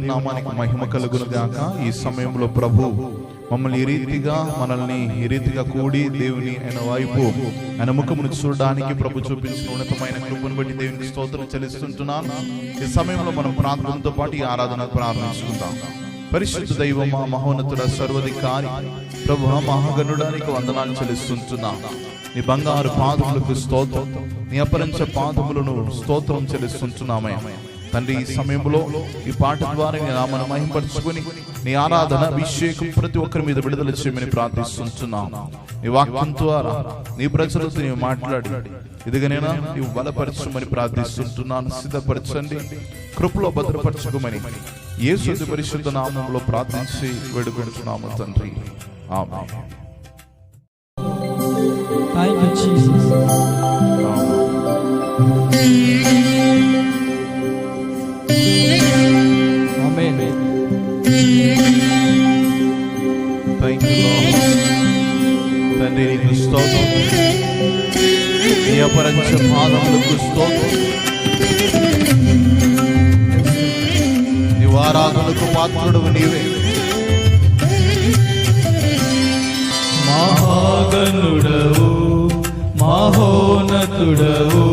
దేవుని నామానికి మహిమ కలుగును గాక. ఈ సమయంలో ప్రభు మమ్మల్ని మనల్ని ఈ రీతిగా కూడి దేవుని ఆయన వైపు ఆయన ముఖమును చూడడానికి ప్రభు చూపించిన ఉన్నతమైన కృపను బట్టి దేవునికి స్తోత్రం చెల్లిస్తుంటున్నాను. ఈ సమయంలో మనం ప్రార్థనతో పాటు ఈ ఆరాధన ప్రారంభించుకుందాం. పరిశుద్ధ దైవమా, మహోన్నతుడ, సర్వాధికారి ప్రభు మహాగణుడానికి వందనాలు చెల్లిస్తుంటున్నాం. నీ బంగారు పాదములకు స్తోత్రం, నీ అపరంచ పాదములను స్తోత్రం చెల్లిస్తుంటున్నామే తండ్రి. ఈ సమయంలో ఈ పాట ద్వారా నీ నామను మహిమపరచుకొని నీ ఆరాధన అభిషేకం ప్రతి ఒక్కరి మీద విడుదల చేయమని ప్రార్థిస్తున్నాం. నీ వాక్యం ద్వారా నీ ప్రజలతో నీవు మాట్లాడి ఇదిగనైనా నీవు బలపరచమని ప్రార్థిస్తుంటున్నాను. సిద్ధపరచండి, కృపలో భద్రపరచుకోమని యేసు పరిశుద్ధ నామములో ప్రార్థించి వేడుకుంటున్నాము తండ్రి. ఆమేన్. Thank you, Jesus. Amen. Thank you, Lord. తండ్రి నీకు స్తోత్రం, నీ అపరంచ పాదములకు స్తోత్రం, నీ ఆరాధనకు పాత్రుడవు నీవే. మహాగణుడవు, మహోన్నతుడవు,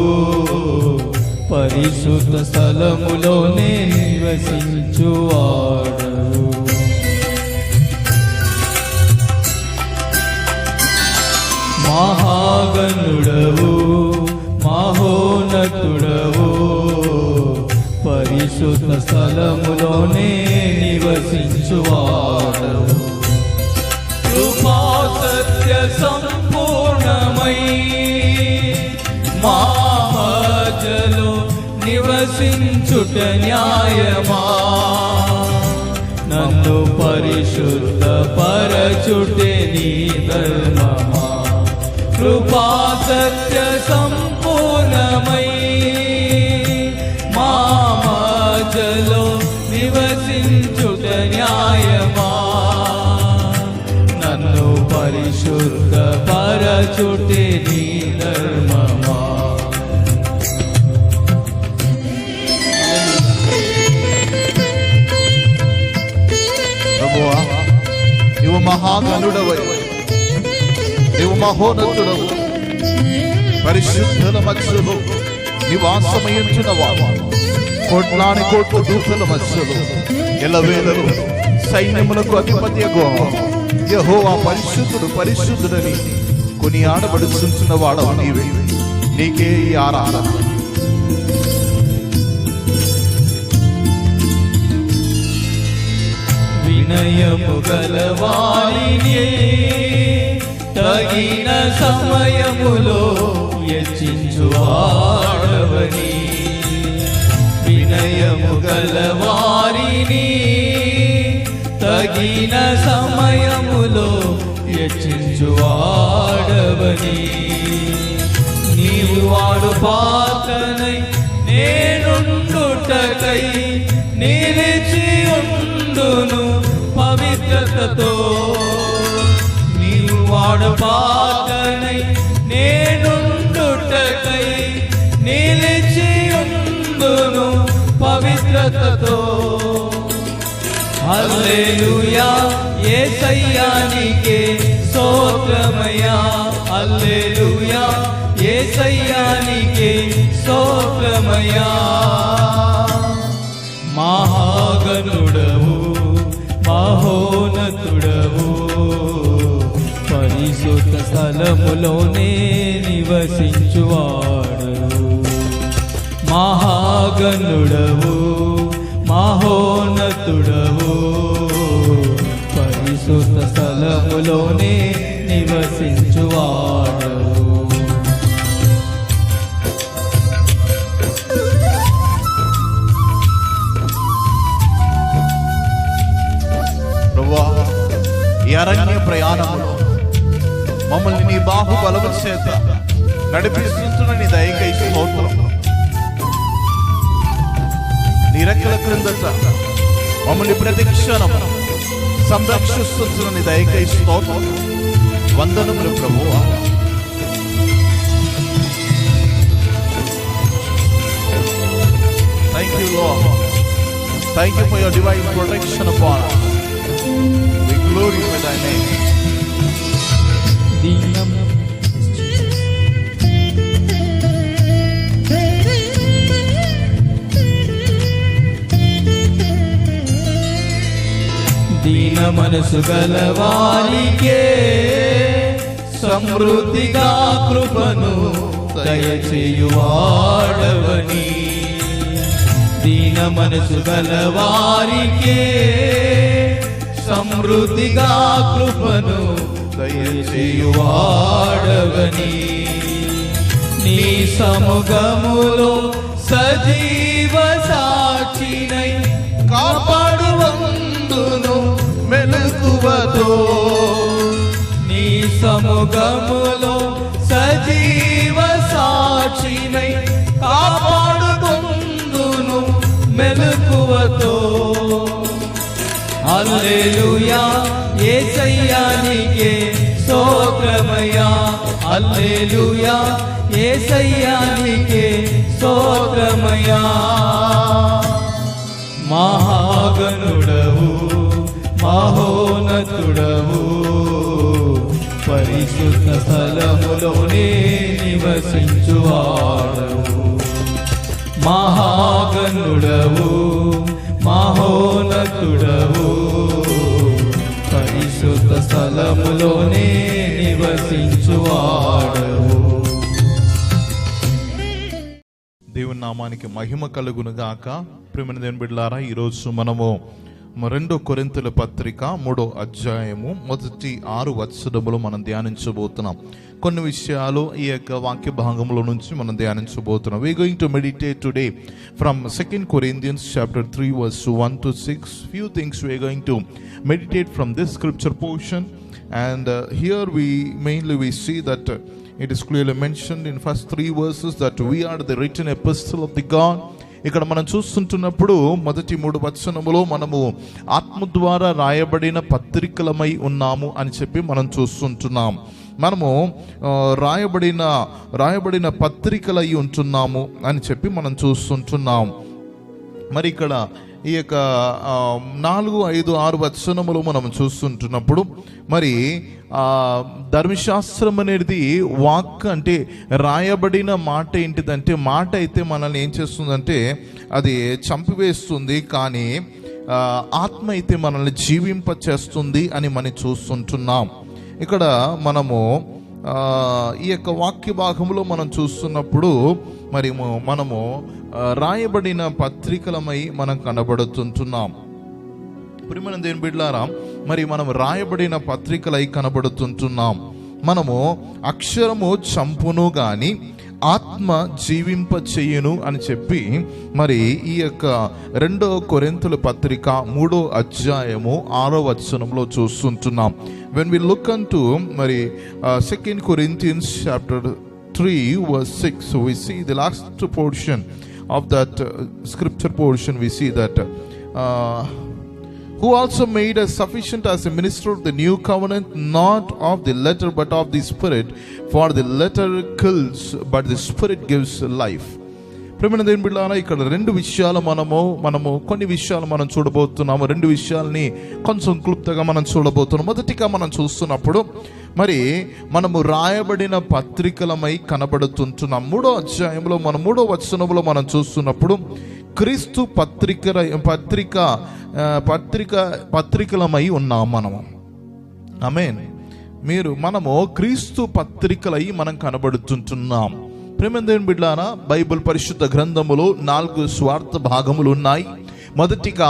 పరిశుద్ధ స్థలములోనే నివసించువాడవు. మహాగణుడవు, మహోన్నతుడవు, పరిశుద్ధ స్థలములోనే నివసించువాడవు. కృపా సత్య సంపూర్ణమై మా మధ్యలో నివసించుట న్యాయమా, నన్ను పరిశుద్ధ పరచుటే నీ ధర్మమా. కృపా సత్య సంపూర్ణమై మా మధ్యలో నివసించుట న్యాయమా, నన్ను పరిశుద్ధ పరచుటే నీ ధర్మమా. ప్రభువా, నీవు మహాగణుడవై, నీవు మహోన్నతుడవు, పరిశుద్ధుల మధ్యలో నివాసమయ్యుచున్నవాడు, కోట్లాని కోట్ల దూతల మధ్యలో ఎల్లవేళలు సైన్యములకు అధిపతి యెహోవా పరిశుద్ధుడు పరిశుద్ధుడని కొనియాడబడుచున్న వాడవు నీవే. నీకే ఈ ఆరాధన. వినయము గలవారిని తగిన సమయములో హెచ్చించువాడవని, వినయము గలవారిని తగిన సమయములో హెచ్చించువాడవని, నీవు వాడు పాత్రనై నేనుండుటకై నిలిచి ఉండును పవిత్రతతో. నీవు వాడు పాత్రనై నేనుండుటకై నిలిచి ఉండును పవిత్రతతో. హల్లెలూయా, యేసయ్యా నీకే స్తోత్రమయ్యా. హల్లెలూయా, యేసయ్యా నీకే స్తోత్రమయ్యా. మహాగణుడవు, మహోన్నతుడవు, పరిశుద్ధ స్థలములోనే నివసించువాడవు. మహాగణుడవు, మహోన్నతుడవు, పరిశుద్ధ స్థలములోనే నివసించువాడవు. ప్రభువా, ఈ అరణ్య ప్రయాణములో మమ్మల్ని నీ బాహుబలము చేత నడిపిస్తున్న నీ దయకై స్తోత్రం. నీ రెక్కల క్రిందట మమ్మల్ని ప్రతి క్షణము సంరక్షిస్తున్న నీ దయకై స్తోత్రం. వందనములు ప్రభువా. Thank you, Lord. Thank you for your divine protection upon us. We glorify thy name. దీనం దీన మనసు గలవారికే సమృద్ధిగా కృపను దయచేయువాడవని. దీన మనసు గలవారికే సమృద్ధిగా కృపను దయచేయువాడవని. నీ సముఖములో సజీవ సాక్షినై కాపాడువందును మెలకువతో. నీ సముఖములో సజీవ సాక్షినై కాపాడుకుందును మెలకువతో. హల్లెలూయా యేసయ్యా నీకే స్తోత్రమయ్యా. హల్లెలూయా యేసయ్యా నీకే స్తోత్రమయ్యా. మహాగణుడవు మహోన్నతుడవు పరిశుద్ధ స్థలములోనే నివసించువాడవు. మహాగణుడవు మహోన్నతుడవు పరిశుద్ధ స్థలములోనే నివసించువాడవు. దేవుని నామానికి మహిమ కలుగును గాక. ప్రియమైన దేవుని బిడ్డలారా, ఈరోజు మనము 2 కొరింథీయుల పత్రిక 3వ అధ్యాయము మొదటి 6 వచనములు మనం ధ్యానించబోతున్నాం. కొన్ని విషయాలు ఈ యొక్క వాక్య భాగంలో నుంచి మనం ధ్యానించబోతున్నాం. We are going to meditate today from 2 Corinthians chapter 3 verse 1 to 6. Few things we are going to meditate from this scripture portion, and here we see that it is clearly mentioned in first 3 verses that we are the written epistle of the God. ఇక్కడ మనం చూస్తుంటున్నప్పుడు మొదటి 3 వచనములో మనము ఆత్మ ద్వారా రాయబడిన పత్రికలమై ఉన్నాము అని చెప్పి మనం చూస్తుంటున్నాం. మనము రాయబడిన పత్రికలై ఉంటున్నాము అని చెప్పి మనం చూస్తుంటున్నాం. మరి ఇక్కడ ఈ యొక్క 4, 5, 6 వచనములు మనం చూస్తుంటున్నప్పుడు మరి ధర్మశాస్త్రం అనేది వాక్ అంటే రాయబడిన మాట ఏంటిదంటే, మాట అయితే మనల్ని ఏం చేస్తుందంటే అది చంపివేస్తుంది, కానీ ఆత్మ అయితే మనల్ని జీవింప చేస్తుంది అని మనం చూస్తుంటున్నాం. ఇక్కడ మనము ఈ యొక్క వాక్య భాగంలో మనం చూస్తున్నప్పుడు మరి మనము రాయబడిన పత్రికలమై మనం కనబడుతుంటున్నాం. ప్రియమైన దేవుని బిడ్డలారా, మరి మనం రాయబడిన పత్రికలై కనబడుతుంటున్నాం. మనము అక్షరము చంపును గాని ఆత్మ జీవింప చెయ్యును అని చెప్పి మరి ఈ యొక్క 2 కొరింథీయుల పత్రిక 3వ అధ్యాయము 6వ వచనంలో చూస్తుంటున్నాం. When we look unto మరి 2 Corinthians chapter 3 verse 6, we see the last portion of that scripture portion. We see that who also made us sufficient as a minister of the new covenant, not of the letter but of the spirit, for the letter kills but the spirit gives life. ప్రియమైన దేవుని బిడ్డలారా, ఇక్కడ 2 విషయాలు మనము కొన్ని విషయాలు మనం చూడబోతున్నాము. 2 విషయాలని కొంచెం క్లుప్తంగా మనం చూడబోతున్నాం. మొదటిగా మనం చూస్తున్నప్పుడు మరి మనము రాయబడిన పత్రికలమై కనబడుతుంటున్నాం. 3వ అధ్యాయంలో మనం 3వ వచనంలో మనం చూస్తున్నప్పుడు క్రీస్తు పత్రికలమై ఉన్నాం మనము. ఆమేన్. మనము క్రీస్తు పత్రికలై మనం కనబడుతుంటున్నాం. ప్రియమైన దేవుని బిడ్డలారా, బైబిల్ పరిశుద్ధ గ్రంథములో 4 స్వార్థ భాగములు ఉన్నాయి. మొదటిగా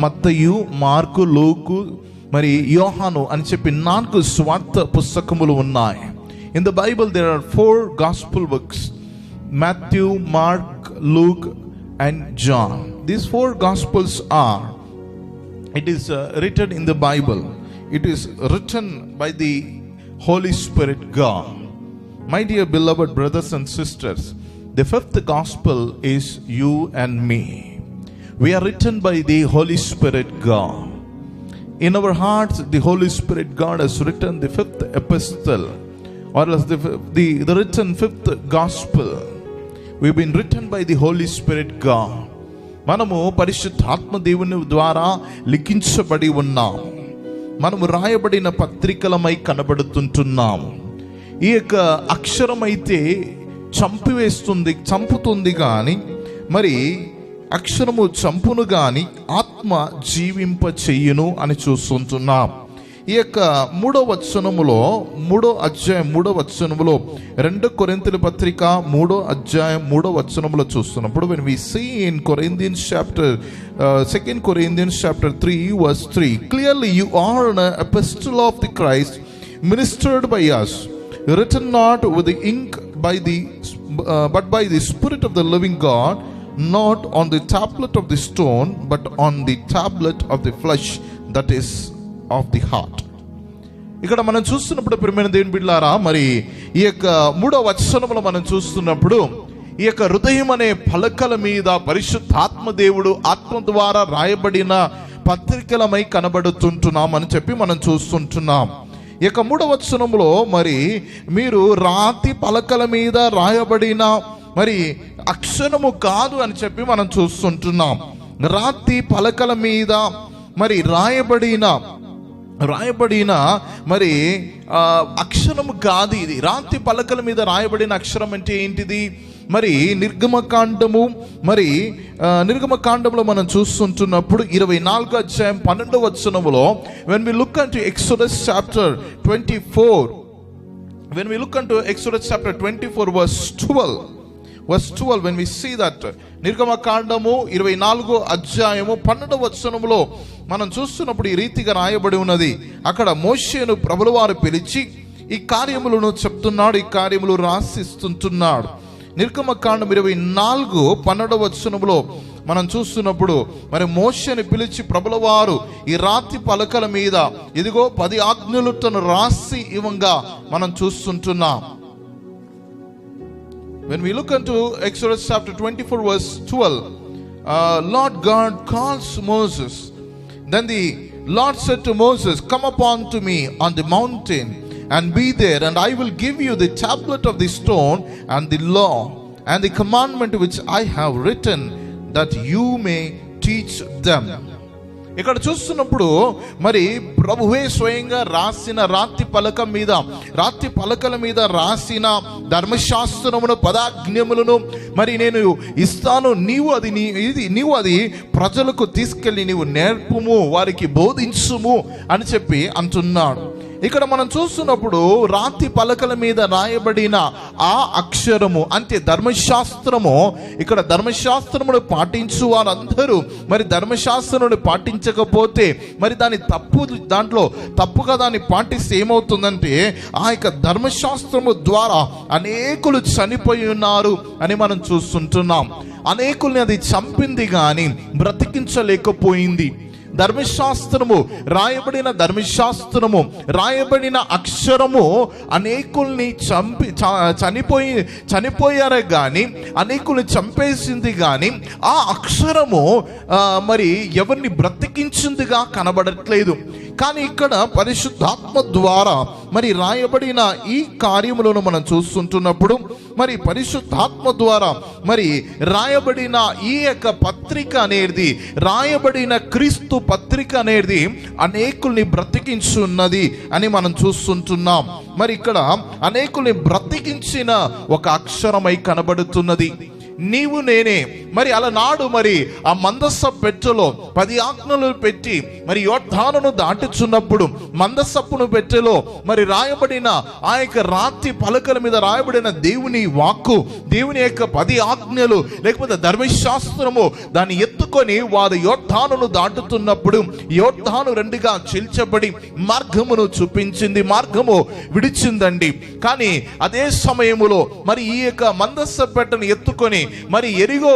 మత్తయి, మార్కు, లూకు మరి యోహాను అని చెప్పి 4 స్వార్థ పుస్తకములు ఉన్నాయి. In the Bible there are 4 gospel books: Matthew, Mark, Luke and John. These 4 gospels it is written in the Bible. It is written by the Holy Spirit God. My dear beloved brothers and sisters, the 5th gospel is you and me. We are written by the Holy Spirit God. In our hearts, the Holy Spirit God has written the 5th epistle, or else the written 5th gospel. We've been written by the Holy Spirit God. మనము పరిశుద్ధాత్మ దేవుని ద్వారా లిఖించబడి ఉన్నాం. మనము రాయబడిన పత్రికలమై కనబడుతుంటున్నాం. ఈ యొక్క అక్షరం అయితే చంపుతుంది కానీ మరి అక్షరము చంపును గాని ఆత్మ జీవింప చెయ్యును అని చూస్తుంటున్నాం. ఈ యొక్క 3వ వచనములో 3వ అధ్యాయం 3వ వచనములో 2 కొరింథీయుల పత్రిక 3వ అధ్యాయం 3వ వచనములో చూస్తున్నప్పుడు when we see in Corinthians chapter 2 Corinthians chapter 3 verse 3, clearly you are an epistle of the Christ, ministered by us, written not with the ink but by the Spirit of the living God, not on the tablet of the stone but on the tablet of the flesh, that is of the heart. ఇక్కడ మనం చూస్తున్నప్పుడు ప్రియమైన దేవుని బిడ్డలారా, మరి ఈ యొక్క 3వ వచనంలో మనం చూస్తున్నప్పుడు ఈ యొక్క హృదయం అనే పలకల మీద పరిశుద్ధాత్మ దేవుడు ఆత్మ ద్వారా రాయబడిన పత్రికలమై కనబడుతుంటున్నాం అని చెప్పి మనం చూస్తుంటున్నాం. ఈ యొక్క 3వ వచనంలో మరి మీరు రాతి పలకల మీద రాయబడిన మరి అక్షరము కాదు అని చెప్పి మనం చూస్తుంటున్నాం. రాతి పలకల మీద మరి రాయబడిన మరి అక్షరము కాదు ఇది. రాతి పలకల మీద రాయబడిన అక్షరం అంటే ఏంటిది? మరి నిర్గమకాండంలో మనం చూస్తుంటున్నప్పుడు 24వ అధ్యాయం 12వ వచనములో when we look into Exodus chapter 24 verse 12 when we see that నిర్గమకాండము 24వ అధ్యాయము 12వ వచనములో మనం చూస్తున్నప్పుడు ఈ రీతిగా రాయబడి ఉన్నది. అక్కడ మోషేను ప్రభుల వారు పిలిచి ఈ కార్యములను చెప్తున్నాడు, ఈ కార్యములు రాసిస్తుంటున్నాడు. నిర్గమకాండం 24:12 వచనములో మనం చూస్తున్నప్పుడు మరి మోషేను పిలిచి ప్రభుల వారు ఈ రాతి పలకల మీద ఇదిగో 10 ఆజ్ఞలను రాసి ఇవ్వంగా మనం చూస్తుంటున్నాం. When we look into Exodus chapter 24 verse 12, Lord God calls Moses. Then the Lord said to Moses, come upon to me on the mountain and be there, and I will give you the tablet of the stone and the law and the commandment which I have written, that you may teach them. ఇక్కడ చూస్తున్నప్పుడు మరి ప్రభువే స్వయంగా రాసిన రాతి పలకల మీద రాసిన ధర్మశాస్త్రమును 10 ఆజ్ఞలను మరి నేను ఇస్తాను, నీవు అది ప్రజలకు తీసుకెళ్ళి నీవు నేర్పుము, వారికి బోధించుము అని చెప్పి అంటున్నాడు. ఇక్కడ మనం చూస్తున్నప్పుడు రాతి పలకల మీద రాయబడిన ఆ అక్షరము అంటే ధర్మశాస్త్రము. ఇక్కడ ధర్మశాస్త్రమును పాటించు వారందరూ మరి ధర్మశాస్త్రమును పాటించకపోతే మరి దాంట్లో తప్పుగా దాన్ని పాటిస్తే ఏమవుతుందంటే ఆ యొక్క ధర్మశాస్త్రము ద్వారా అనేకులు చనిపోయి ఉన్నారు అని మనం చూస్తుంటున్నాం. అనేకుల్ని అది చంపింది కానీ బ్రతికించలేకపోయింది. రాయబడిన అక్షరము అనేకుల్ని చనిపోయారే గాని అనేకుల్ని చంపేసింది గాని ఆ అక్షరము మరి ఎవరిని బ్రతికించిందిగా కనబడట్లేదు. కానీ ఇక్కడ పరిశుద్ధాత్మ ద్వారా మరి రాయబడిన ఈ కార్యములను మనం చూస్తుంటున్నప్పుడు మరి పరిశుద్ధాత్మ ద్వారా మరి రాయబడిన ఈ యొక్క పత్రిక అనేది, రాయబడిన క్రీస్తు పత్రిక అనేది అనేకుల్ని బ్రతికించున్నది అని మనం చూస్తుంటున్నాం. మరి ఇక్కడ అనేకుల్ని బ్రతికించిన ఒక అక్షరమై కనబడుతున్నది. నీవు నేనే మరి అలనాడు మరి ఆ మందస పెట్టెలో 10 ఆజ్ఞలు పెట్టి మరి యోర్దానును దాటుచున్నప్పుడు మందసపును పెట్టెలో మరి రాయబడిన ఆ యొక్క రాతి పలకల మీద రాయబడిన దేవుని వాక్కు, దేవుని యొక్క 10 ఆజ్ఞలు లేకపోతే ధర్మశాస్త్రము దాన్ని ఎత్తుకొని వారు యోర్దానును దాటుతున్నప్పుడు యోర్దాను 2గా చీల్చబడి మార్గమును చూపించింది, మార్గము విడిచిందండి. కానీ అదే సమయములో మరి ఈ యొక్క మందస పెట్టెను ఎత్తుకొని మరి ఎరిగో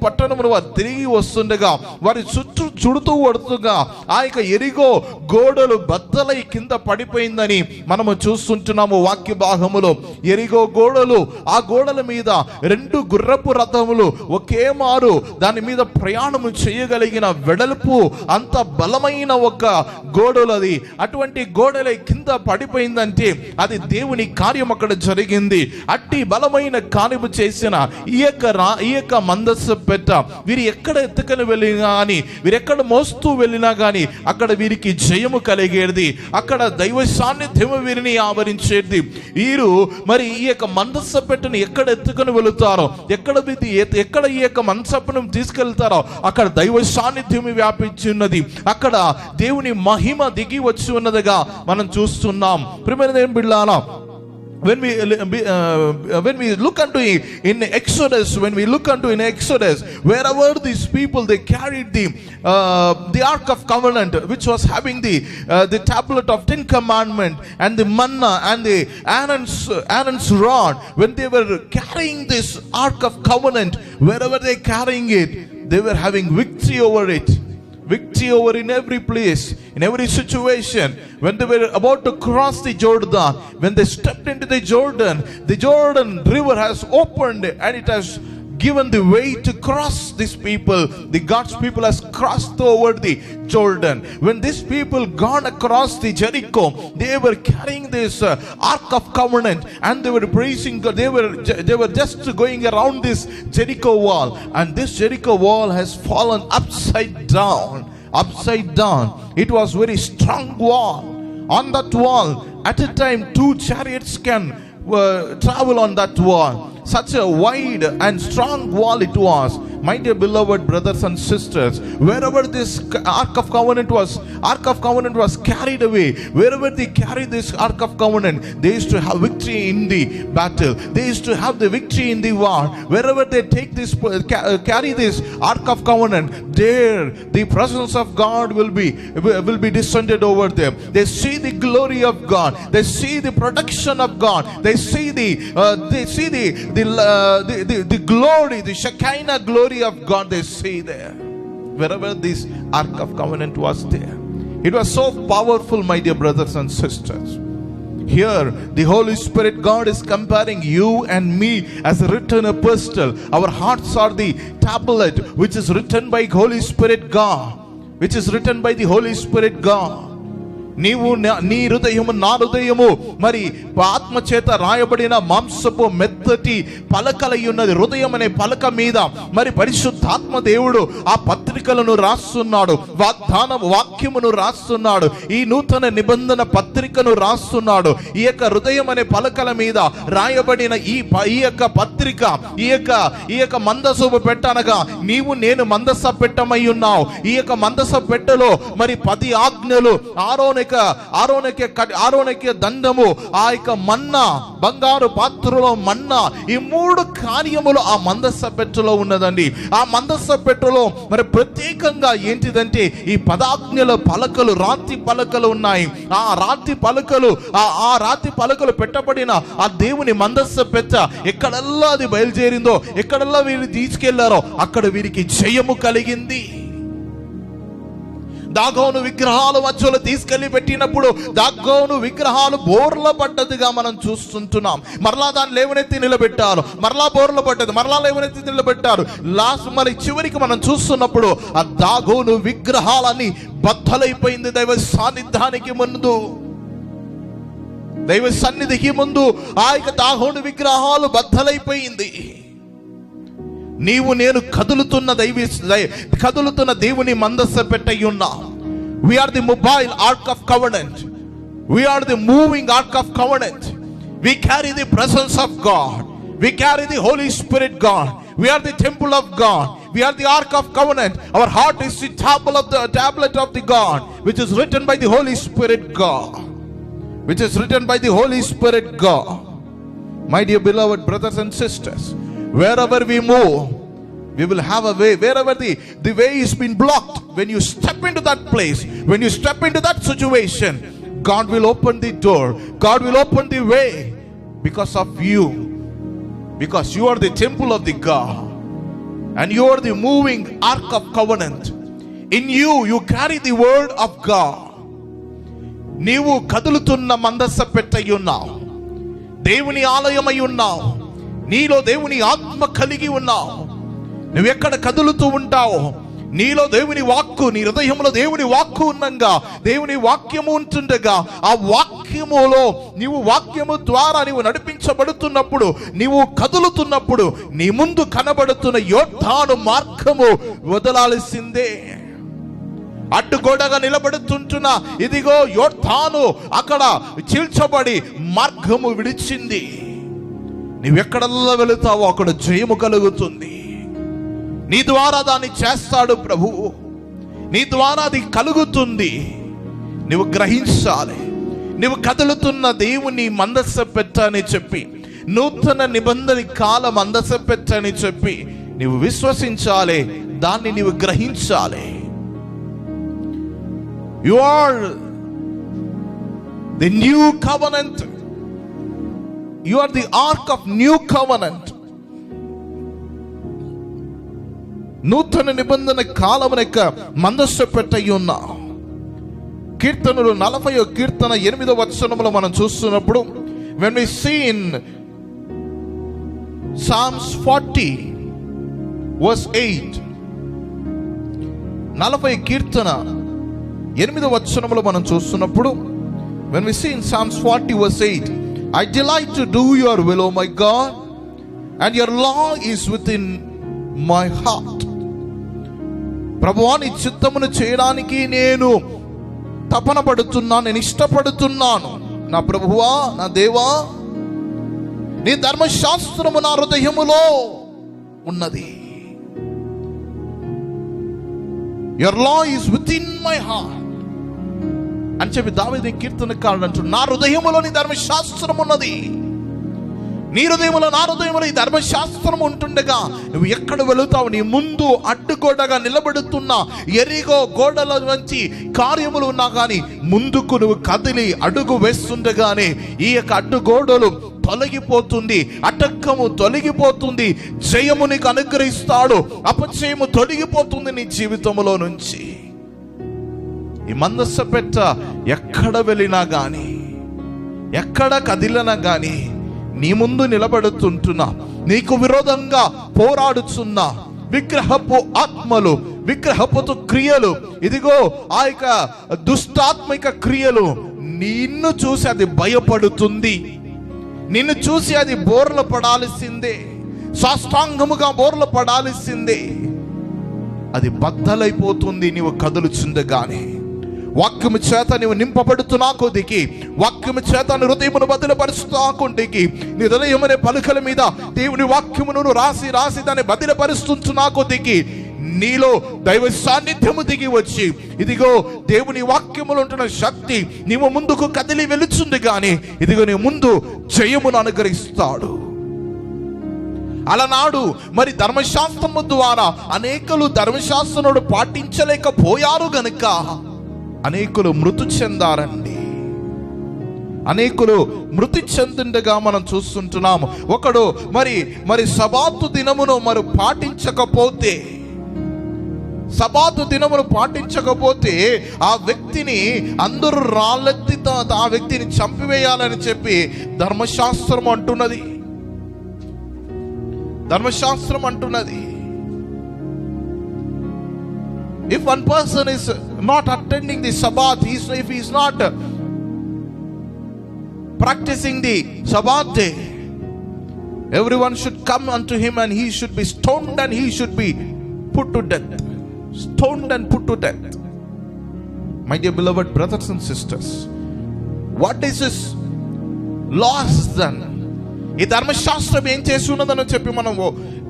పట్టణమును వారు తిరిగి వస్తుండగా వారి చుట్టూ చుడుతూ పడుతుండగా ఆ యొక్క ఎరిగో గోడలు బద్దలై కింద పడిపోయిందని మనము చూస్తుంటున్నాము వాక్య భాగములో. ఎరిగో గోడలు, ఆ గోడల మీద 2 గుర్రపు రథములు ఒకే మారు దాని మీద ప్రయాణము చేయగలిగిన వెడల్పు అంత బలమైన ఒక గోడలు. అది అటువంటి గోడలై కింద పడిపోయిందంటే అది దేవుని కార్యం అక్కడ జరిగింది. అట్టి బలమైన కార్యము చేసిన ఈ ఈ యొక్క మందస్సు పెట్ట వీరు ఎక్కడ ఎత్తుకొని వెళ్ళినా కానీ, వీరెక్కడ మోస్తూ వెళ్ళినా కానీ అక్కడ వీరికి జయము కలిగేది, అక్కడ దైవ సాన్నిధ్యము వీరిని ఆవరించేది. వీరు మరి ఈ యొక్క మందస్సు పెట్టని ఎక్కడ ఎత్తుకొని వెళుతారో, ఎక్కడ ఈ యొక్క మందసప్పును తీసుకెళ్తారో అక్కడ దైవ సాన్నిధ్యం వ్యాపించి ఉన్నది, అక్కడ దేవుని మహిమ దిగి వచ్చి ఉన్నదిగా మనం చూస్తున్నాం. ప్రియమైన దేవుని బిడ్డలారా, when we look unto in Exodus, wherever these people they carried the Ark of Covenant, which was having the tablet of 10 commandment and the manna and the Aaron's rod, when they were carrying this Ark of Covenant, wherever they carrying it, they were having victory over it. Victory over in every place, in every situation. When they were about to cross the Jordan, when they stepped into the Jordan river has opened and it has given the way to cross these people. The God's people has crossed over the Jordan. When these people gone across the Jericho, they were carrying this Ark of Covenant and they were praising God. They were just going around this Jericho wall, and this Jericho wall has fallen upside down. It was very strong wall. On that wall, at a time 2 chariots can travel on that wall. Such a wide and strong wall it was. My dear beloved brothers and sisters, wherever this Ark of Covenant was carried away, wherever they carry this Ark of Covenant, they used to have victory in the battle. They used to have the victory in the war. Wherever they take this, carry this Ark of Covenant, there the presence of God will be descended over them. They see the glory of God. They see the protection of God. They see the glory, the Shekinah glory of God. They see there wherever this Ark of Covenant was there. It was so powerful, my dear brothers and sisters. Here the Holy Spirit God is comparing you and me as a written epistle. Our hearts are the tablet which is written by Holy Spirit God, నీవు నీ హృదయము నా హృదయము మరి ఆత్మ చేత రాయబడిన మాంసపు మెత్తటి పలకలై ఉన్నది. హృదయం అనే పలక మీద మరి పరిశుద్ధాత్మ దేవుడు ఆ పత్రికలను రాస్తున్నాడు, వాక్యమును రాస్తున్నాడు, ఈ నూతన నిబంధన పత్రికను రాస్తున్నాడు. ఈ యొక్క హృదయం అనే పలకల మీద రాయబడిన ఈ యొక్క పత్రిక, ఈ యొక్క మందసపు పెట్టనగా నీవు నేను మందస పెట్టమై ఉన్నావు. ఈ యొక్క మందస పెట్టెలో మరి 10 ఆజ్ఞలు, ఆరోనకి దండము, ఆ యొక్క మన్నా, బంగారు పాత్రలో మన్నా, ఈ 3 కార్యములు ఆ మందస పెట్టెలో ఉన్నదండి. ఆ మందస పెట్టెలో మరి ప్రత్యేకంగా ఏంటిదంటే ఈ 10 ఆజ్ఞల పలకలు, రాతి పలకలు ఉన్నాయి. ఆ రాతి పలకలు పెట్టబడిన ఆ దేవుని మందస పెట్టె ఎక్కడల్లా అది బయలుదేరిందో, ఎక్కడల్లా వీరు తీసుకెళ్లారో అక్కడ వీరికి జయము కలిగింది. దాగోను విగ్రహాలు మధ్యలో తీసుకెళ్లి పెట్టినప్పుడు దాగోను విగ్రహాలు బోర్ల పడ్డదిగా మనం చూస్తుంటున్నాం. మరలా దాన్ని లేవనెత్తి నిలబెట్టారు, మరలా బోర్ల పడ్డది, మరలా లేవనెత్తి నిలబెట్టారు. లాస్ట్ మరి చివరికి మనం చూస్తున్నప్పుడు ఆ దాగోను విగ్రహాలన్నీ బద్దలైపోయింది. దైవ సన్నిధికి ముందు ఆ యొక్క దాగోను విగ్రహాలు బద్దలైపోయింది. నీవు నేను కదులుతున్న దేవుని మందస పెట్టై ఉన్నాం. We are the mobile Ark of Covenant. We are the moving Ark of Covenant. We carry the presence of God. We carry the Holy Spirit God. We are the temple of God. We are the Ark of Covenant. Our heart is the tablet of the God, which is written by the Holy Spirit God. My dear beloved brothers and sisters, wherever we move, we will have a way. Wherever the way is been blocked, when you step into that place, when you step into that situation, God will open the door. God will open the way because of you. Because you are the temple of the God. And you are the moving Ark of Covenant. In you carry the word of God. నీవు కదులుతున్న మందస పెట్టై ఉన్నావు. దేవుని ఆలయమై ఉన్నావు. నీలో దేవుని ఆత్మ కలిగి ఉన్నావు. నువ్వెక్కడ కదులుతూ ఉంటావు, నీలో దేవుని వాక్కు, నీ హృదయంలో దేవుని వాక్కు ఉన్నంగా, దేవుని వాక్యము ఉంటుండగా, ఆ వాక్యములో నీవు వాక్యము ద్వారా నీవు నడిపించబడుతున్నప్పుడు, నీవు కదులుతున్నప్పుడు, నీ ముందు కనబడుతున్న యోర్దాను మార్గము వదలాల్సిందే. అడ్డుగోడగా నిలబడుతుంటున్న ఇదిగో యోర్దాను అక్కడ చీల్చబడి మార్గము విడిచింది. నీవెక్కడల్లా వెళుతావో అక్కడ జయము కలుగుతుంది. నీ ద్వారా దాన్ని చేస్తాడు ప్రభువు. నీ ద్వారా అది కలుగుతుంది. నువ్వు గ్రహించాలి. నువ్వు కదులుతున్న దేవుని మందస పెట్టని చెప్పి, నూతన నిబంధన కాలం మందస పెట్టని చెప్పి నువ్వు విశ్వసించాలి. దాన్ని నీవు గ్రహించాలి. You are the new covenant. You are the ark of new covenant. నూతన నిబంధన కాలమున యొక్క మందస్సు పెట్టయి ఉన్నా. కీర్తనలు 40వ కీర్తన 8వ వచనములో మనం చూస్తున్నప్పుడు, when we see in Psalms 40 verse 8, 40వ కీర్తన 8వ వచనములో మనం చూస్తున్నప్పుడు, when we see in Psalms 40 verse 8, I delight to do your will, O my God, and your law is within my heart. ప్రభువా, నీ చిత్తమును చేయడానికి నేను తపన పడుతున్నాను, నేను ఇష్టపడుతున్నాను. నా ప్రభువా, నా దేవా, నీ ధర్మశాస్త్రము నా హృదయములో ఉన్నది. Your law is within my heart అని చెప్పి దావీదు కీర్తనకారుడు అంటున్నాడు. నా హృదయములో నీ ధర్మశాస్త్రం ఉన్నది. నీ హృదయములో నా హృదయములో ఈ ధర్మశాస్త్రం ఉంటుండగా నువ్వు ఎక్కడ వెళుతావు? నీ ముందు అడ్డుగోడగా నిలబడుతున్న ఎరిగో గోడల నుంచి కార్యములు ఉన్నా కానీ ముందుకు నువ్వు కదిలి అడుగు వేస్తుండగానే ఈ యొక్క అడ్డుగోడలు తొలగిపోతుంది, అటక్కము తొలగిపోతుంది, జయము నీకు అనుగ్రహిస్తాడు, అపజయము తొలగిపోతుంది నీ జీవితంలో నుంచి. ఈ మందస్సు పెట్ట ఎక్కడ వెళ్ళినా గాని, ఎక్కడ కదిలినా గాని, నీ ముందు నిలబడుతుంటున్నా, నీకు విరోధంగా పోరాడుతున్న విగ్రహపు ఆత్మలు, విగ్రహపు క్రియలు, ఇదిగో ఆ యొక్క దుష్టాత్మిక క్రియలు నిన్ను చూసి అది భయపడుతుంది. నిన్ను చూసి అది బోర్ల పడాల్సిందే, సాష్టాంగముగా బోర్ల పడాల్సిందే. అది బద్దలైపోతుంది నీవు కదులుచుండగానే. వాక్యము చేత నీవు నింపబడుతున్నా కొద్దికి, వాక్యము చేత నీ హృదయమును బదిలపరుస్తున్నా కొద్దికి, నీ హృదయమనే పలుకల మీద దేవుని వాక్యమును రాసి రాసి దాన్ని బదిలపరుస్తున్నా కొద్దికి నీలో దైవ సాన్నిధ్యము దిగి వచ్చి, ఇదిగో దేవుని వాక్యములో ఉంటున్న శక్తి నీవు ముందుకు కదిలి వెలుచుంది కానీ, ఇదిగో నీ ముందు జయమును అనుగ్రహిస్తాడు. అలనాడు మరి ధర్మశాస్త్రము ద్వారా అనేకులు ధర్మశాస్త్రమును పాటించలేకపోయారు గనుక అనేకులు మృతి చెందారండి. అనేకులు మృతి చెందుండగా మనం చూస్తుంటున్నాము. ఒకడు మరి సబాతు దినమును మరి పాటించకపోతే, సబాతు దినమును పాటించకపోతే ఆ వ్యక్తిని అందరూ రాళ్ళెత్తి ఆ వ్యక్తిని చంపివేయాలని చెప్పి ధర్మశాస్త్రం అంటున్నది. ధర్మశాస్త్రం అంటున్నది. If one person is not attending the Sabbath, if he is not practicing the Sabbath day, everyone should come unto him and he should be stoned and he should be put to death. Stoned and put to death. My dear beloved brothers and sisters, what is this laws then? ఈ ధర్మశాస్త్రం ఏం చేసి ఉన్నదని చెప్పి మనము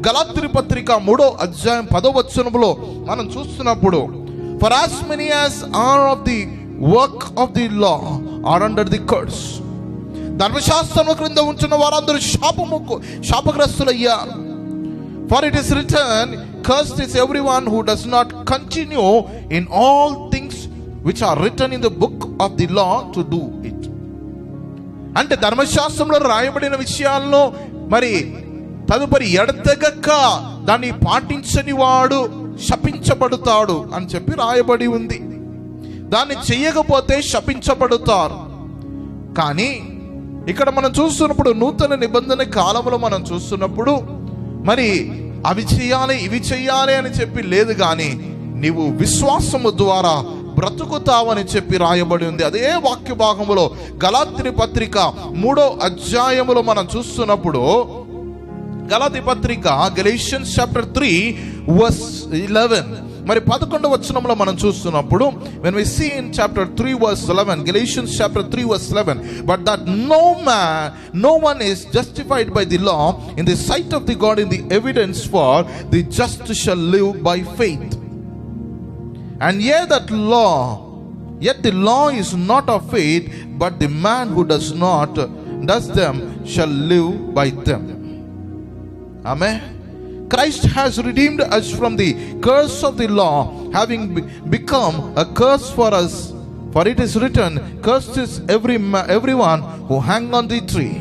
గలాతీ పత్రిక 3వ అధ్యాయం 10వ వచనంలో మనం చూస్తున్నప్పుడు, for as many as are of the work of the law are under the curse. ధర్మశాస్త్రం క్రింద ఉంచిన వారందరూ శాపగ్రస్తులయ్యారు. For it is written, cursed is everyone who does not continue in all things which are written in the book of the law to do it. అంటే ధర్మశాస్త్రంలో రాయబడిన విషయాల్లో మరి తదుపరి ఎడతెగక దాన్ని పాటించని వాడు శపించబడతాడు అని చెప్పి రాయబడి ఉంది. దాన్ని చెయ్యకపోతే శపించబడతారు. కానీ ఇక్కడ మనం చూస్తున్నప్పుడు నూతన నిబంధన కాలంలో మనం చూస్తున్నప్పుడు మరి అవి చేయాలి ఇవి చేయాలి అని చెప్పి లేదు. కానీ నీవు విశ్వాసము ద్వారా బ్రతుకుతావని చెప్పి రాయబడి ఉంది. అదే వాక్య భాగములో గలాతీ పత్రిక 3వ అధ్యాయములో మనం చూస్తున్నప్పుడు, గలాతీ పత్రిక గలేషియన్స్ చాప్టర్ 3 verse 11, మరి 11వ వచనంలో మనం చూస్తున్నప్పుడు, when we see in chapter 3 verse 11, Galatians chapter 3 verse 11, but that no one is justified by the law in the sight of the God in the evidence, for the just shall live by faith. And yet the law is not of faith, but the man who does them shall live by them. Amen. Christ has redeemed us from the curse of the law, having become a curse for us. For it is written, cursed is everyone who hang on the tree.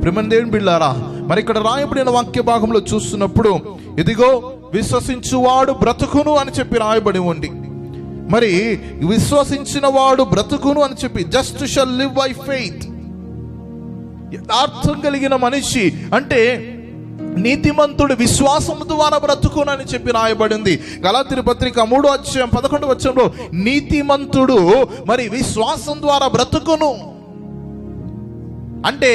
ప్రియమైన బిడ్డలారా, మరి ఇక్కడ రాయబడిన వాక్య భాగంలో చూస్తున్నప్పుడు, ఇదిగో విశ్వసించువాడు బ్రతుకును అని చెప్పి రాయబడి ఉంది. మరి విశ్వసించిన వాడు బ్రతుకును అని చెప్పి, just shall live by faith. యథార్థం కలిగిన మనిషి అంటే నీతిమంతుడు విశ్వాసం ద్వారా బ్రతుకును అని చెప్పి రాయబడింది. గలాతీ పత్రిక 3వ అధ్యాయం 11వ వచనంలో నీతిమంతుడు మరి విశ్వాసం ద్వారా బ్రతుకును అంటే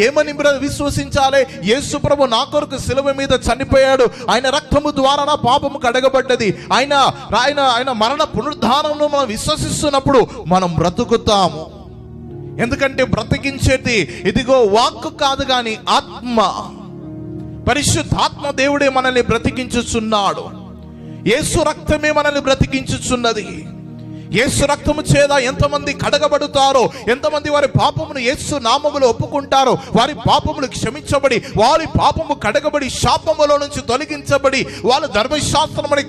ఏమని విశ్వసించాలి? యేసు ప్రభు నా కొరకు శిలువ మీద చనిపోయాడు, ఆయన రక్తము ద్వారా నా పాపము కడగబడ్డది, ఆయన మరణ పునరుద్ధానమును మనం విశ్వసిస్తున్నప్పుడు మనం బ్రతుకుతాము. ఎందుకంటే బ్రతికించేది ఇదిగో వాక్కు కాదు కానీ ఆత్మ. పరిశుద్ధాత్మ దేవుడే మనల్ని బ్రతికించుచున్నాడు. యేసు రక్తమే మనల్ని బ్రతికించుచున్నది. యేసు రక్తము చేత ఎంతమంది కడగబడుతారో, ఎంతమంది వారి పాపమును యేసు నామములో ఒప్పుకుంటారో, వారి పాపములు క్షమించబడి, వారి పాపము కడగబడి, శాపములో నుంచి తొలగించబడి, వాళ్ళు ధర్మశాస్త్రం అనే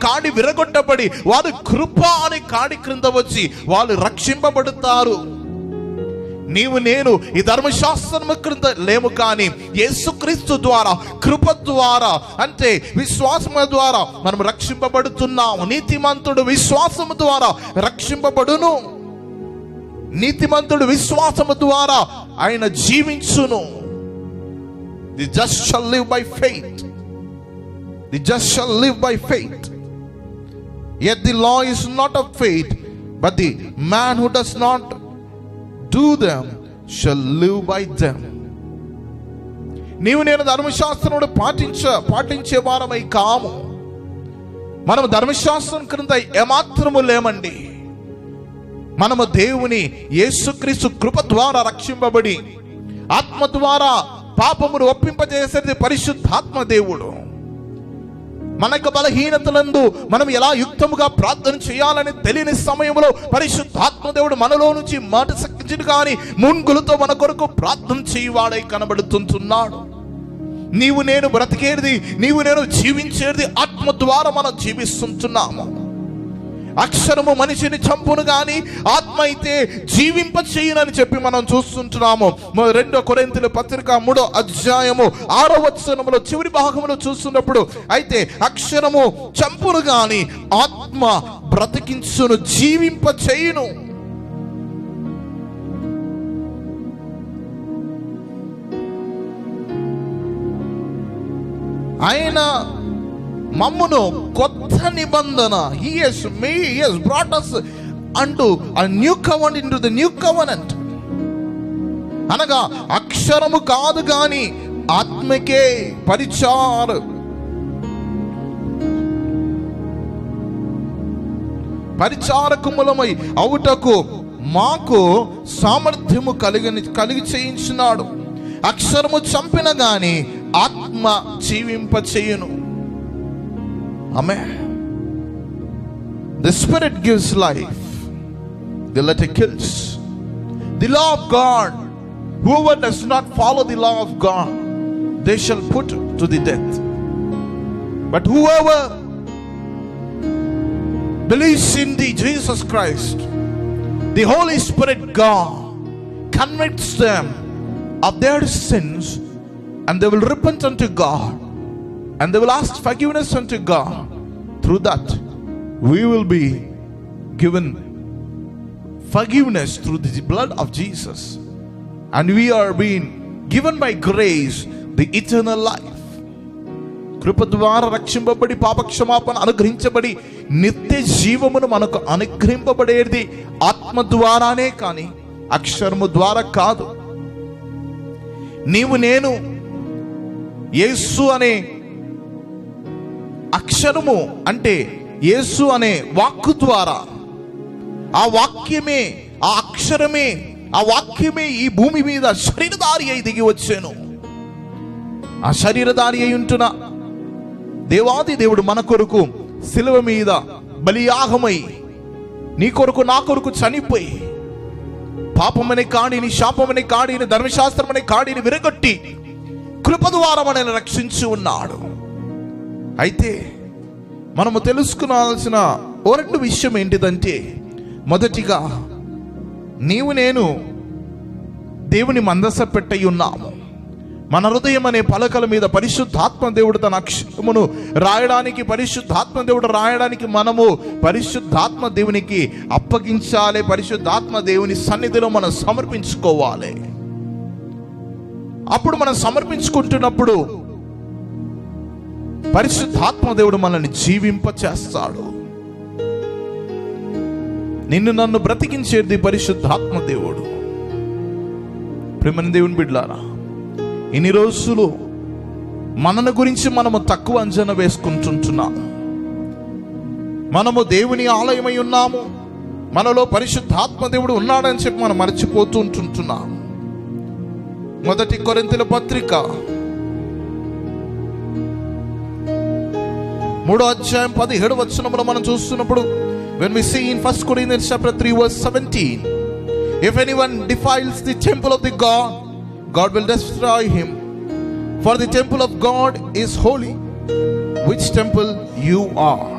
కాడి విరగొట్టబడి, వారు కృప అనే కాడి క్రింద వచ్చి వాళ్ళు రక్షింపబడతారు. నీవు నేను ఈ ధర్మశాస్త్రము క్రింద లేము, కానీ యేసుక్రీస్తు ద్వారా, కృప ద్వారా, అంటే విశ్వాసము ద్వారా మనం రక్షింపబడుతున్నాము. నీతిమంతుడు విశ్వాసము ద్వారా రక్షింపబడును. నీతిమంతుడు విశ్వాసము ద్వారా ఆయన జీవించును. The just shall live by faith. The just shall live by faith. Yet the law is not of faith, but the man who does not do them shall live by them. నీవు నేను ధర్మశాస్త్రమును పాటించే వారమై కాము. మనము ధర్మశాస్త్రం క్రింద ఏమాత్రము లేమండి. మనము దేవుని యేసుక్రీస్తు కృప ద్వారా రక్షింపబడి, ఆత్మ ద్వారా పాపమును ఒప్పింపజేసేది పరిశుద్ధాత్మ దేవుడు. మనకు బలహీనతలందు మనం ఎలా యుక్తముగా ప్రార్థన చేయాలని తెలియని సమయంలో పరిశుద్ధాత్మ దేవుడు మనలో నుంచి మాట శక్తించుడు కానీ మున్గులతో మన కొరకు ప్రార్థన చేయవాడై కనబడుతున్నాడు. నీవు నేను బ్రతికేది, నీవు నేను జీవించేది ఆత్మ ద్వారా మనం జీవిస్తున్నాము. అక్షరము మనిషిని చంపును గాని ఆత్మ అయితే జీవింప చేయనని చెప్పి మనం చూస్తుంటున్నాము. 2 కొరింథీయుల పత్రిక 3వ అధ్యాయము 6వ వచనములో చివరి భాగంలో చూస్తున్నప్పుడు, అయితే అక్షరము చంపును గాని ఆత్మ బ్రతికించును, జీవింప చేయును. ఆయన మమ్మును కొత్త నిబంధన, he has brought us unto a new covenant, into the new covenant. అనగా అక్షరము కాదు గాని ఆత్మకే పరిచారకములమై అవుటకు మాకు సామర్థ్యము కలిగి చేయించున్నాడు. అక్షరము చంపిన గాని ఆత్మ జీవింప చేయును. Amen. The Spirit gives life, the letter kills. The law of God, whoever does not follow the law of God, they shall put to the death. But whoever believes in the Jesus Christ, the Holy Spirit God convicts them of their sins, and they will repent unto God, and they will ask forgiveness unto God. Through that we will be given forgiveness through the blood of Jesus, and we are being given by grace the eternal life. కృప ద్వారా రక్షింపబడి పాపక్షమాపణ అనుగ్రహించబడి నిత్య జీవమును మనకు అనుగ్రహింపబడేది ఆత్మ ద్వారానే కానీ అక్షరము ద్వారా కాదు. నీవు నేను యేసు అనే అక్షరము అంటే యేసు అనే వాక్కు ద్వారా, ఆ వాక్యమే, ఆ అక్షరమే, ఆ వాక్యమే ఈ భూమి మీద శరీరధారి అయి దిగి వచ్చాను. ఆ శరీరధారి అయి ఉంటున్న దేవాది దేవుడు మన కొరకు శిలువ మీద బలియాగమై నీ కొరకు నా కొరకు చనిపోయి పాపమనే కాడిని, శాపమనే కాడిని, ధర్మశాస్త్రమనే కాడిని విరగొట్టి కృప ద్వారా మనల్ని రక్షించి ఉన్నాడు. అయితే మనము తెలుసుకోవాల్సిన ఓ రెండు విషయం ఏంటిదంటే, మొదటిగా నీవు నేను దేవుని మందస పెట్టై ఉన్నాము. మన హృదయం అనే పలకల మీద పరిశుద్ధాత్మ దేవుడు తన అక్షరమును రాయడానికి, పరిశుద్ధాత్మ దేవుడు రాయడానికి మనము పరిశుద్ధాత్మ దేవునికి అప్పగించాలి. పరిశుద్ధాత్మ దేవుని సన్నిధిలో మనం సమర్పించుకోవాలి. అప్పుడు మనం సమర్పించుకుంటున్నప్పుడు పరిశుద్ధాత్మ దేవుడు మనల్ని జీవింప చేస్తాడు. నిన్ను నన్ను బ్రతికించేది పరిశుద్ధాత్మ దేవుడు. ప్రేమని దేవుని బిడ్డలారా, ఇన్ని రోజులు మనను గురించి మనము తక్కువ అంచనా వేసుకుంటున్నాము. మనము దేవుని ఆలయమై ఉన్నాము, మనలో పరిశుద్ధాత్మ దేవుడు ఉన్నాడని చెప్పి మనం మర్చిపోతూ ఉంటున్నాము. మొదటి కొరింథీయుల పత్రిక 3:17 మనం చూస్తున్నప్పుడు, when we see in 1 Corinthians chapter 3 verse 17, if anyone defiles the temple of the God will destroy him, for the temple of God is holy, which temple you are.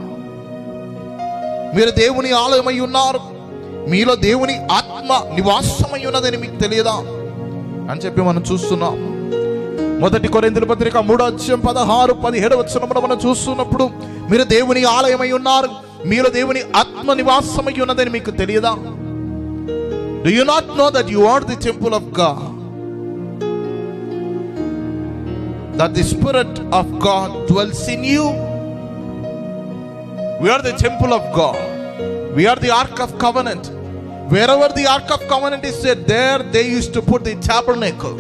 మీరు దేవుని ఆలయమై ఉన్నారు, మీలో దేవుని ఆత్మ నివాసమై ఉన్నదని మీకు తెలియదా అని చెప్పి మనం చూస్తున్నాం. మొదటి కొరింథీయుల పత్రిక 3:16-17 మనం చూస్తున్నప్పుడు, మీరు దేవుని ఆలయమై ఉన్నారు, మీలో దేవుని ఆత్మ నివాసమై ఉన్నదని మీకు తెలియదా? Do you not know that you are the temple of God, that the Spirit of God dwells in you? We are the temple of God. We are the Ark of Covenant. Wherever the Ark of Covenant is set, there they used to put the tabernacle.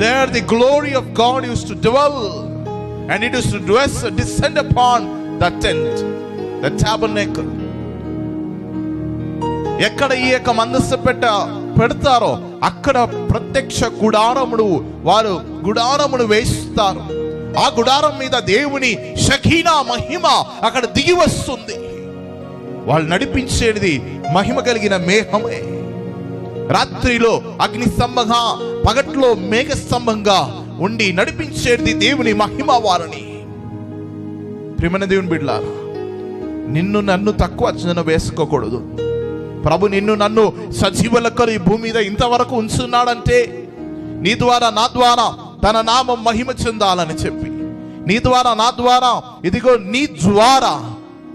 There the glory of God used to dwell, and it used to descend upon the tent, the tabernacle. ఎక్కడ ఈ యొక్క మందస్సు పెడతారో అక్కడ ప్రత్యక్ష గుడారమును వారు గుడారమును వేస్తారు. ఆ గుడారం మీద దేవుని షకీనా మహిమ అక్కడ దిగి వస్తుంది. వాళ్ళు నడిపించేది మహిమ కలిగిన మేఘమే. రాత్రిలో అగ్ని స్తంభంగా, పగట్లో మేఘ స్తంభంగా ఉండి నడిపించేది దేవుని మహిమ వారిని. ప్రియమైన దేవుని బిడ్డలారా, నిన్ను నన్ను తక్కువ అంచనా వేసుకోకూడదు. ప్రభు నిన్ను నన్ను సజీవ లెక్కలు ఈ భూమి మీద ఇంతవరకు ఉంచున్నాడంటే నీ ద్వారా నా ద్వారా తన నామం మహిమ చెందాలని చెప్పి, నీ ద్వారా నా ద్వారా, ఇదిగో నీ ద్వారా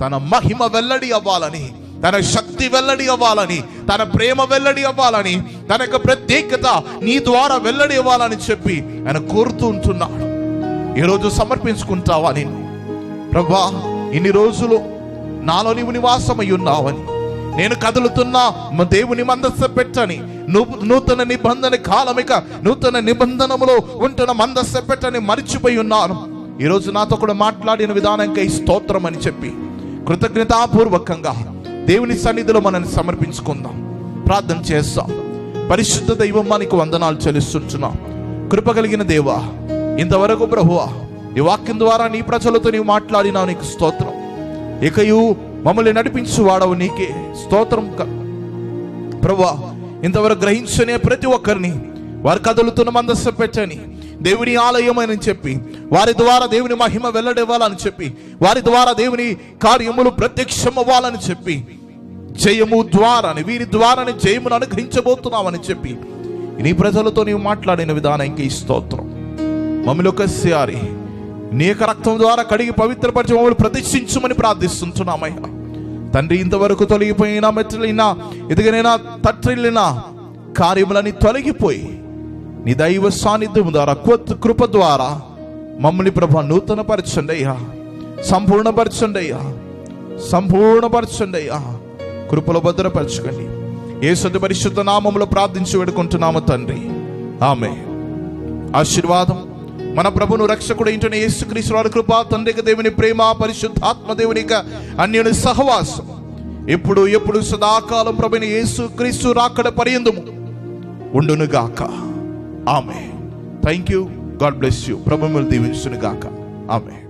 తన మహిమ వెల్లడి అవ్వాలని, తన శక్తి వెల్లడి అవ్వాలని, తన ప్రేమ వెల్లడి అవ్వాలని, తన యొక్క ప్రత్యేకత నీ ద్వారా వెల్లడి అవ్వాలని చెప్పి ఆయన కోరుతూ ఉంటున్నాడు. ఈరోజు సమర్పించుకుంటావా? నేను ప్రభా, ఇన్ని రోజులు నాలో నీవు నివాసమై ఉన్నావని, నేను కదులుతున్నా దేవుని మందస్సు పెట్టని, నూతన నిబంధన కాలమిక నూతన నిబంధనములో ఉంటున్న మందస్సు పెట్టని మరిచిపోయి ఉన్నాను. ఈరోజు నాతో కూడా మాట్లాడిన విధానంకై స్తోత్రం అని చెప్పి కృతజ్ఞతాపూర్వకంగా దేవుని సన్నిధిలో మనల్ని సమర్పించుకుందాం, ప్రార్థన చేస్తాం. పరిశుద్ధ దైవం, నీకు వందనాలు చెల్లిస్తున్నాం. కృప కలిగిన దేవా, ఇంతవరకు ప్రభువా ఈ వాక్యం ద్వారా నీ ప్రజలతో నీవు మాట్లాడినావు, నీకు స్తోత్రం. ఇకయు మమ్మల్ని నడిపించు వాడవు, నీకే స్తోత్రం. ప్రభువా, ఇంతవరకు గ్రహించనే ప్రతి ఒక్కరిని వారు కదులుతున్న మందస్సు పెట్టని దేవుని ఆలయం అని చెప్పి, వారి ద్వారా దేవుని మహిమ వెల్లడివ్వాలని చెప్పి, వారి ద్వారా దేవుని కార్యములు ప్రత్యక్షం అవ్వాలని చెప్పి, జయము ద్వారాని వీరి ద్వారాని జయమును అనుగ్రహించబోతున్నామని చెప్పి నీ ప్రజలతో నీవు మాట్లాడిన విధానానికి ఈ స్తోత్రం. మమ్మల్ని ఒకసారి నీ యొక్క రక్తం ద్వారా కడిగి పవిత్రపరిచి మమ్మల్ని ప్రతిష్ఠించమని ప్రార్థిస్తున్నామయ్యా తండ్రి. ఇంతవరకు తొలగిపోయినా, మెట్టిలినా, ఎదుగనైనా, తట్టిల్లినా కార్యములని తొలగిపోయి నీ దైవ సాన్నిధ్యం ద్వారా, కృప ద్వారా మమ్మల్ని ప్రభా నూతన పరచండి అయ్యా, సంపూర్ణపరచండి అయ్యా, సంపూర్ణపరచండి అయ్యా, కృపలో భద్రపరచుకోండి. యేసు పరిశుద్ధ నామములో ప్రార్థించి వేడుకుంటున్నాము తండ్రి, ఆమేన్. ఆశీర్వాదం మన ప్రభును రక్షకుడు ఇంటనే యేసుక్రీస్తు వారి కృప, తండ్రి దేవుని ప్రేమ, పరిశుద్ధాత్మ దేవుని అన్యోన్య సహవాసం ఎప్పుడు సదాకాలం ప్రభుని యేసుక్రీస్తు రాకడ పర్యంతము ఉండును గాక. ఆమేన్. Thank you. God bless you. ప్రభు మిమ్మల్ని దీవించును గాక. ఆమేన్.